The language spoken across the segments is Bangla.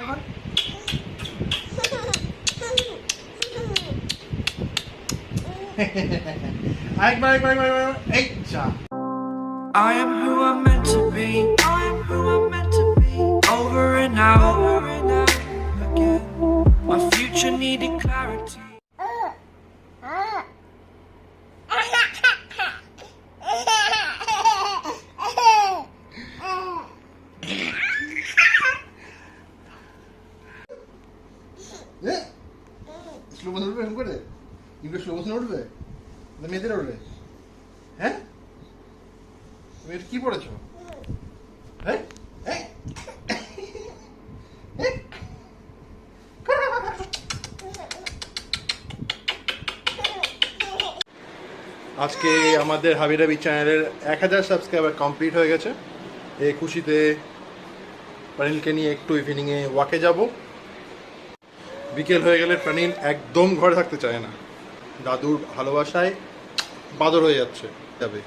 I am who I'm meant to be. I am who I'm meant to be. Over and out again. My future needed clarity. Slow motion উঠবে এরকম করে? ইংলিশ স্লো মোশন উঠবে? না মেয়েদের উঠবে? হ্যাঁ, তুমি কি পড়েছো? হ্যাঁ আজকে আমাদের হাবি ডাবি চ্যানেলের 1000 সাবস্ক্রাইবার কমপ্লিট হয়ে গেছে। এই খুশিতে প্রাণীলকে নিয়ে একটু ইভিনিংয়ে ওয়াকে যাব। বিকেল হয়ে গেলে প্রাণীল একদম ঘরে থাকতে চায় না, দাদুর ভালোবাসায় বাদর হয়ে যাচ্ছে যাবে।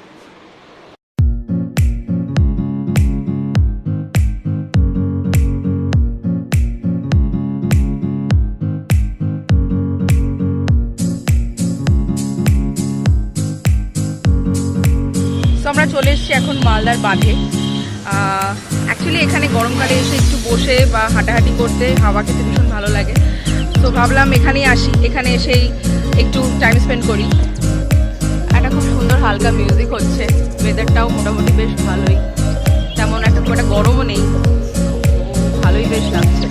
আমরা চলে এসেছি এখন মালদার বাঁধে। অ্যাকচুয়ালি এখানে গরমকালে এসে একটু বসে বা হাঁটাহাঁটি করতে হাওয়া খেতে ভীষণ ভালো লাগে। তো ভাবলাম এখানেই আসি, এখানে এসেই একটু টাইম স্পেন্ড করি। একটা খুব সুন্দর হালকা মিউজিক হচ্ছে, ওয়েদারটাও মোটামুটি বেশ ভালোই, তেমন একটা খুব একটা গরমও নেই, ভালোই বেশ লাগছে।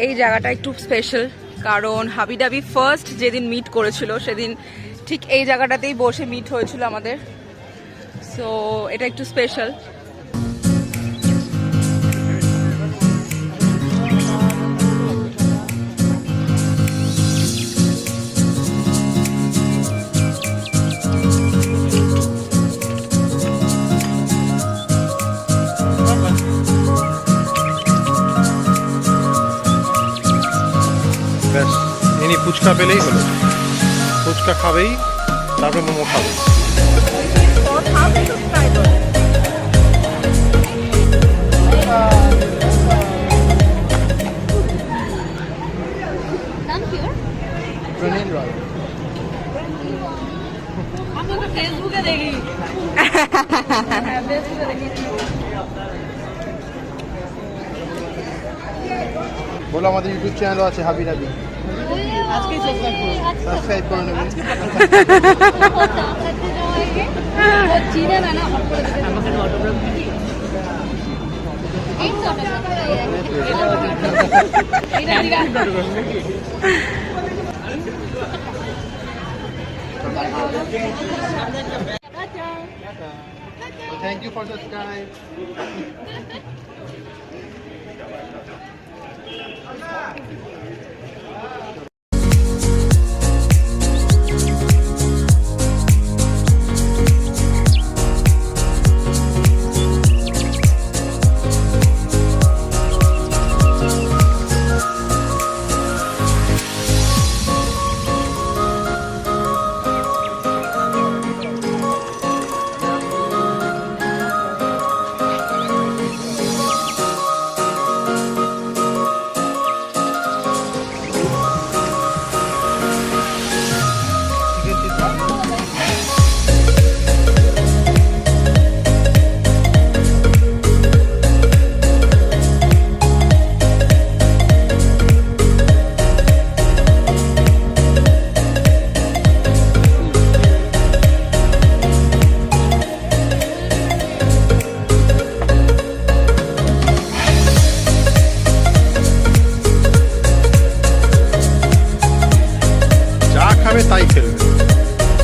এই জায়গাটা একটু স্পেশাল, কারণ হাবি ডাবি ফার্স্ট যেদিন মিট করেছিল সেদিন ঠিক এই জায়গাটাতেই বসে মিট হয়েছিল আমাদের। সো এটা একটু স্পেশাল। ব্যাস ইনি ফুচকা পেলেই হলো, ফুচকা খাবেই, তারপরে মোমো খাবে। প্রণীল রয় ফেসবুকে দেখি, বলো আমাদের ইউটিউব চ্যানেলও আছে হাবি ডাবি, সাবস্ক্রাইব করে নেবেন। Thank you for subscribe. তাই খেলবে,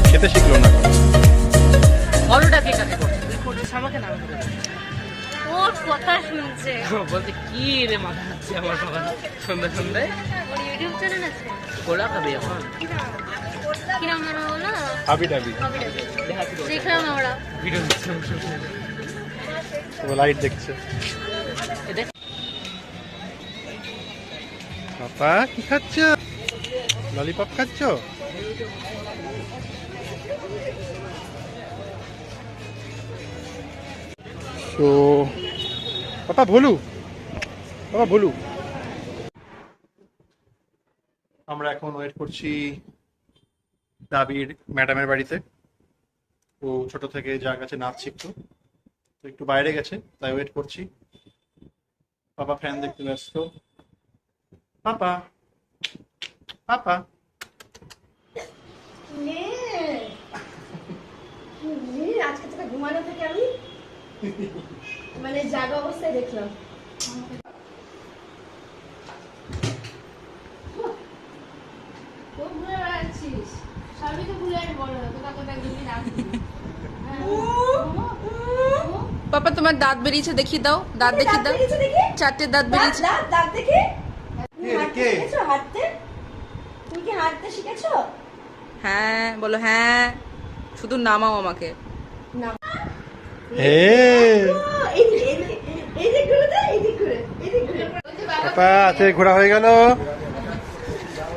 খেতে শিখলো না। বড়টা কে কাকে করছে? তুই করছিস আমাকে না? ওর কথা শুনছে, বলতে কি রে মাথা খাচ্ছে আমার বাবা সন্ধ্যা সন্ধ্যায়। ওর ইউটিউব চ্যানেল আছে, গোলা খাবে এখন। কি নাম জানো বলো? হাবি ডাবি দেখলাম আমরা ভিডিও দিচ্ছে, লাইট দেখছে। পাপা কি খাচ্ছ? ললিপপ খাচ্ছ? তো পাপা ভুলু, পাপা ভুলু। আমরা এখন ওয়েট করছি দাবির ম্যাডামের বাড়িতে। ও ছোট থেকে যার কাছে নাচ শিখতো, তো একটু বাইরে গেছে, তাই ওয়েট করছি। পাপা ফ্যান দেখতে ব্যস্ত। পাপা, পাপা আজকে তোকে ঘুমানো থেকে আমি মানে জাগা অবস্থায় দেখলাম। পাপা তোমার দাঁত বেরিয়েছে, দেখিয়ে দাও, দাঁত দেখিয়ে দাও, 4টে দাঁত বেরিয়েছে। দাঁত দেখে কে? হাঁটতে, তুমি কি হাঁটতে শিখেছো? হ্যাঁ বলো, হ্যাঁ, শুধু নামাও আমাকে। না পাপা হাতে ঘোরা হয়ে গেল।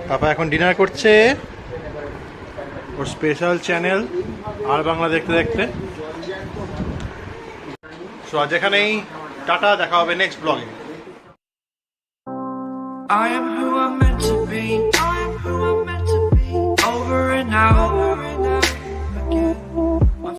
পাপা এখন ডিনার করছে ওর স্পেশাল চ্যানেল আর বাংলা দেখতে দেখতে। সো আজ এখানেই, টাটা, দেখা হবে নেক্সট ব্লগে। I am who I'm meant to be. I am who I'm meant to be. Over and out.